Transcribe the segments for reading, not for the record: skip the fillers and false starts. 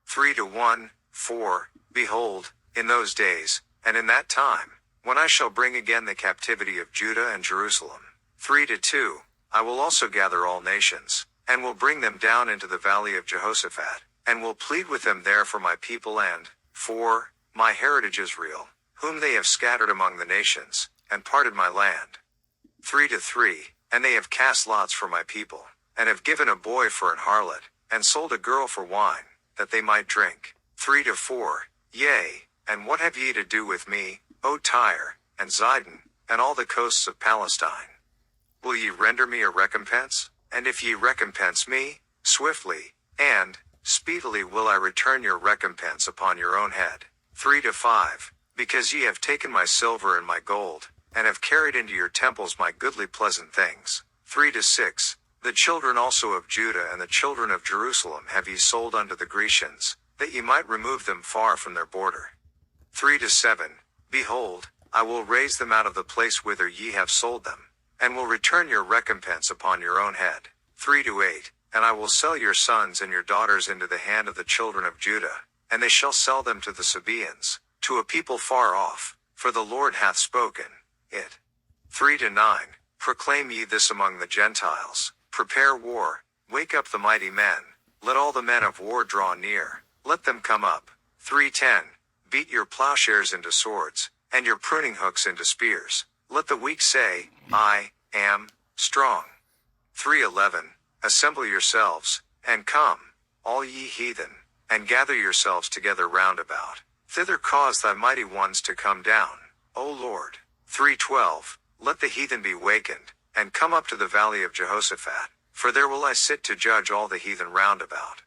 3-1, 4, Behold, in those days, and in that time, when I shall bring again the captivity of Judah and Jerusalem. 3-2, I will also gather all nations, and will bring them down into the valley of Jehoshaphat, and will plead with them there for my people and, for, my heritage Israel, whom they have scattered among the nations, and parted my land. 3-3, and they have cast lots for my people, and have given a boy for an harlot, and sold a girl for wine, that they might drink. 3-4, Yea, and what have ye to do with me, O Tyre, and Zidon, and all the coasts of Palestine? Will ye render me a recompense? And if ye recompense me, swiftly, and, speedily will I return your recompense upon your own head. 3-5, because ye have taken my silver and my gold, and have carried into your temples my goodly pleasant things. 3-6, the children also of Judah and the children of Jerusalem have ye sold unto the Grecians, that ye might remove them far from their border. 3-7, Behold, I will raise them out of the place whither ye have sold them, and will return your recompense upon your own head. 3-8, and I will sell your sons and your daughters into the hand of the children of Judah, and they shall sell them to the Sabaeans, to a people far off, for the Lord hath spoken it. 3-9, Proclaim ye this among the Gentiles, prepare war, wake up the mighty men, let all the men of war draw near, let them come up. 3-10, Beat your plowshares into swords, and your pruning hooks into spears. Let the weak say, I am strong. 3-11, Assemble yourselves, and come, all ye heathen, and gather yourselves together round about. Thither cause thy mighty ones to come down, O Lord. 3-12, Let the heathen be wakened, and come up to the valley of Jehoshaphat, for there will I sit to judge all the heathen round about.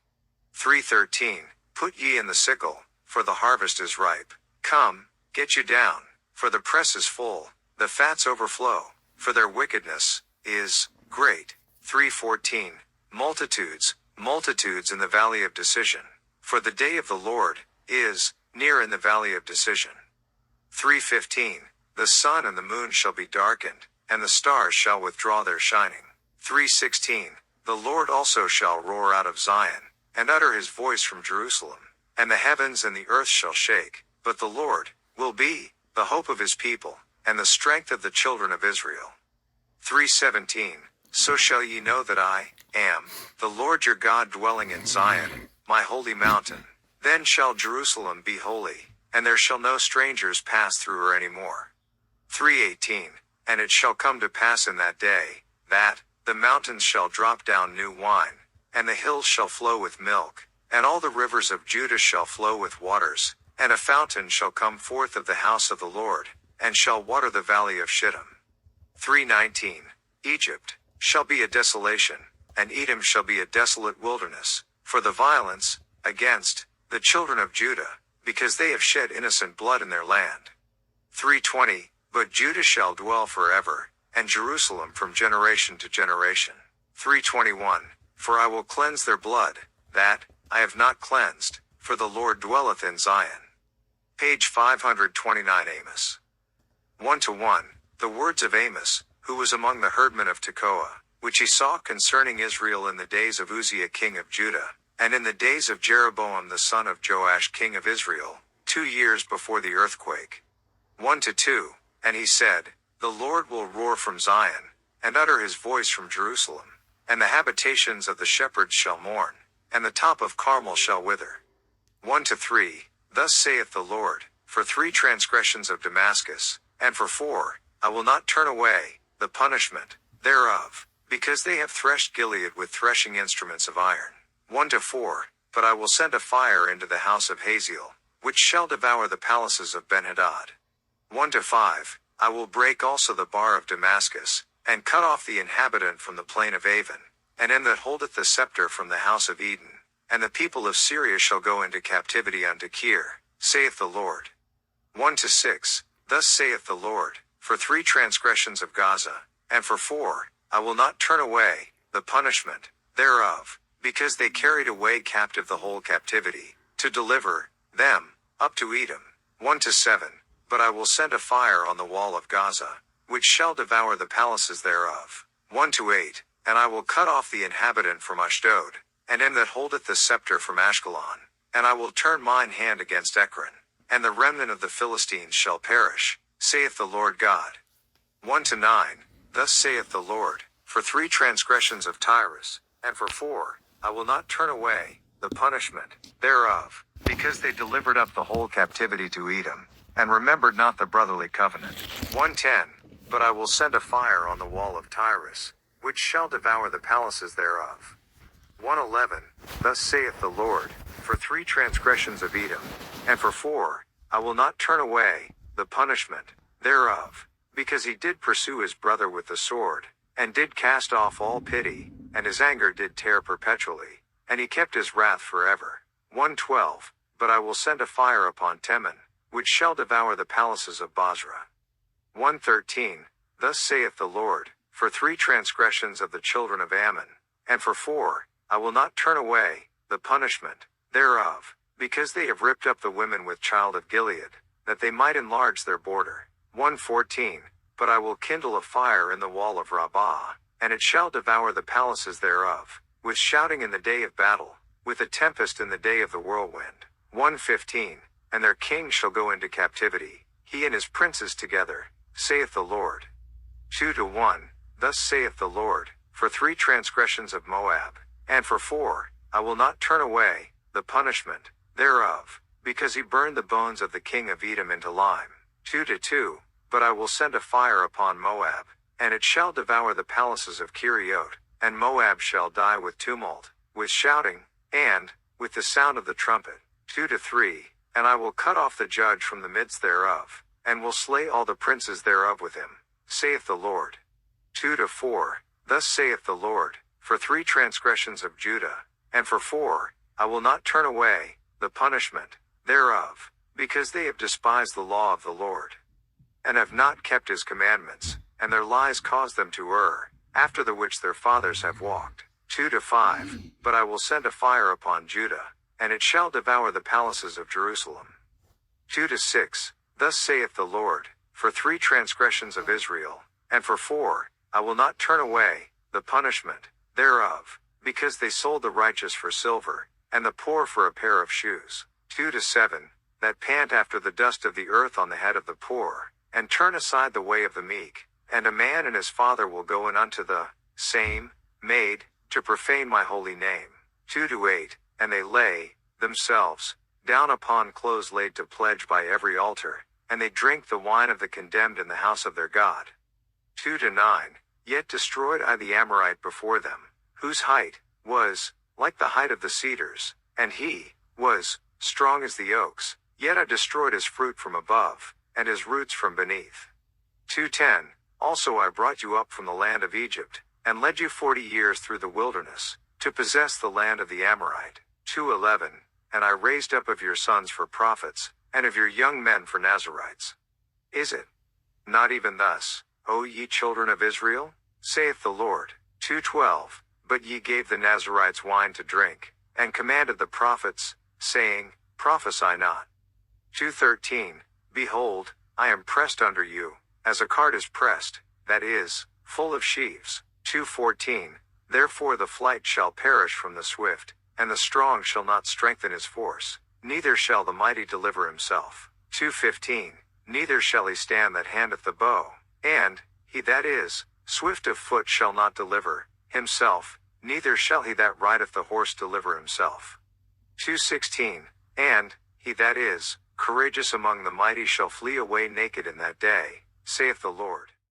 3-13, Put ye in the sickle, for the harvest is ripe. Come, get you down, for the press is full, the fats overflow, for their wickedness is great. 3-14, Multitudes, multitudes in the valley of decision, for the day of the Lord is near in the valley of decision. 3-15, The sun and the moon shall be darkened, and the stars shall withdraw their shining. 3-16, The Lord also shall roar out of Zion, and utter his voice from Jerusalem, and the heavens and the earth shall shake, but the Lord will be the hope of his people, and the strength of the children of Israel. 3:17, So shall ye know that I am the Lord your God dwelling in Zion, my holy mountain. Then shall Jerusalem be holy, and there shall no strangers pass through her any more. 3:18, And it shall come to pass in that day, that the mountains shall drop down new wine, and the hills shall flow with milk, and all the rivers of Judah shall flow with waters, and a fountain shall come forth of the house of the Lord, and shall water the valley of Shittim. 3:19, Egypt shall be a desolation, and Edom shall be a desolate wilderness, for the violence against the children of Judah, because they have shed innocent blood in their land. 3:20, But Judah shall dwell forever, and Jerusalem from generation to generation. 3:21, For I will cleanse their blood, that I have not cleansed, for the Lord dwelleth in Zion. Page 529 Amos. 1-1, The words of Amos, who was among the herdmen of Tekoa, which he saw concerning Israel in the days of Uzziah king of Judah, and in the days of Jeroboam the son of Joash king of Israel, 2 years before the earthquake. 1-2, And he said, The Lord will roar from Zion, and utter his voice from Jerusalem, and the habitations of the shepherds shall mourn, and the top of Carmel shall wither. 1-3, Thus saith the Lord, For 3 transgressions of Damascus, and for 4, I will not turn away the punishment thereof, because they have threshed Gilead with threshing instruments of iron. 1-4, But I will send a fire into the house of Hazael, which shall devour the palaces of Benhadad. 1-5, I will break also the bar of Damascus, and cut off the inhabitant from the plain of Avon, and him that holdeth the scepter from the house of Eden, and the people of Syria shall go into captivity unto Kir, saith the Lord. 1-6, Thus saith the Lord, For 3 transgressions of Gaza, and for 4, I will not turn away the punishment thereof, because they carried away captive the whole captivity, to deliver them up to Edom. 1-7, But I will send a fire on the wall of Gaza, which shall devour the palaces thereof. 1-8, And I will cut off the inhabitant from Ashdod, and him that holdeth the scepter from Ashkelon, And I will turn mine hand against Ekron, and the remnant of the Philistines shall perish, saith the Lord God. 1-9. Thus saith the Lord, for 3 transgressions of Tyrus, and for 4, I will not turn away the punishment thereof, because they delivered up the whole captivity to Edom, and remembered not the brotherly covenant. 1:10. But I will send a fire on the wall of Tyrus, which shall devour the palaces thereof. 1:11. Thus saith the Lord, for 3 transgressions of Edom, and for 4, I will not turn away the punishment thereof, because he did pursue his brother with the sword, and did cast off all pity, and his anger did tear perpetually, and he kept his wrath forever. 1:12. But I will send a fire upon Teman, which shall devour the palaces of Bozrah. 1:13. Thus saith the Lord, for 3 transgressions of the children of Ammon, and for 4, I will not turn away the punishment thereof, because they have ripped up the women with child of Gilead, that they might enlarge their border. 1:14. But I will kindle a fire in the wall of Rabbah, and it shall devour the palaces thereof, with shouting in the day of battle, with a tempest in the day of the whirlwind. 1:15. And their king shall go into captivity, he and his princes together, saith the Lord. 2-1. Thus saith the Lord, for 3 transgressions of Moab, and for 4, I will not turn away the punishment thereof, because he burned the bones of the king of Edom into lime. 2-2. But I will send a fire upon Moab, and it shall devour the palaces of Keriot, and Moab shall die with tumult, with shouting, and with the sound of the trumpet. 2-3. And I will cut off the judge from the midst thereof, and will slay all the princes thereof with him, saith the Lord. 2-4. Thus saith the Lord, for 3 transgressions of Judah, and for 4, I will not turn away the punishment thereof, because they have despised the law of the Lord, and have not kept his commandments, and their lies caused them to err, after the which their fathers have walked. 2-5. But I will send a fire upon Judah, and it shall devour the palaces of Jerusalem. 2-6. Thus saith the Lord, for 3 transgressions of Israel, and for 4, I will not turn away the punishment thereof, because they sold the righteous for silver, and the poor for a pair of shoes. 2-7. That pant after the dust of the earth on the head of the poor, and turn aside the way of the meek, and a man and his father will go in unto the same maid, to profane my holy name. 2-8. And they lay themselves down upon clothes laid to pledge by every altar, and they drink the wine of the condemned in the house of their God. 2-9. Yet destroyed I the Amorite before them, whose height was like the height of the cedars, and he was strong as the oaks, yet I destroyed his fruit from above, and his roots from beneath. 2:10. Also I brought you up from the land of Egypt, and led you 40 years through the wilderness, to possess the land of the Amorite. 2:11. And I raised up of your sons for prophets, and of your young men for Nazarites. Is it not even thus, O ye children of Israel? Saith the Lord. 2:12. But ye gave the Nazarites wine to drink, and commanded the prophets, saying, Prophesy not. 2:13. Behold, I am pressed under you, as a cart is pressed, that is, full of sheaves. 2:14. Therefore the flight shall perish from the swift, and the strong shall not strengthen his force, neither shall the mighty deliver himself. 2:15. Neither shall he stand that handeth the bow, and he that is swift of foot shall not deliver himself, neither shall he that rideth the horse deliver himself. 2:16. And he that is courageous among the mighty shall flee away naked in that day, saith the Lord.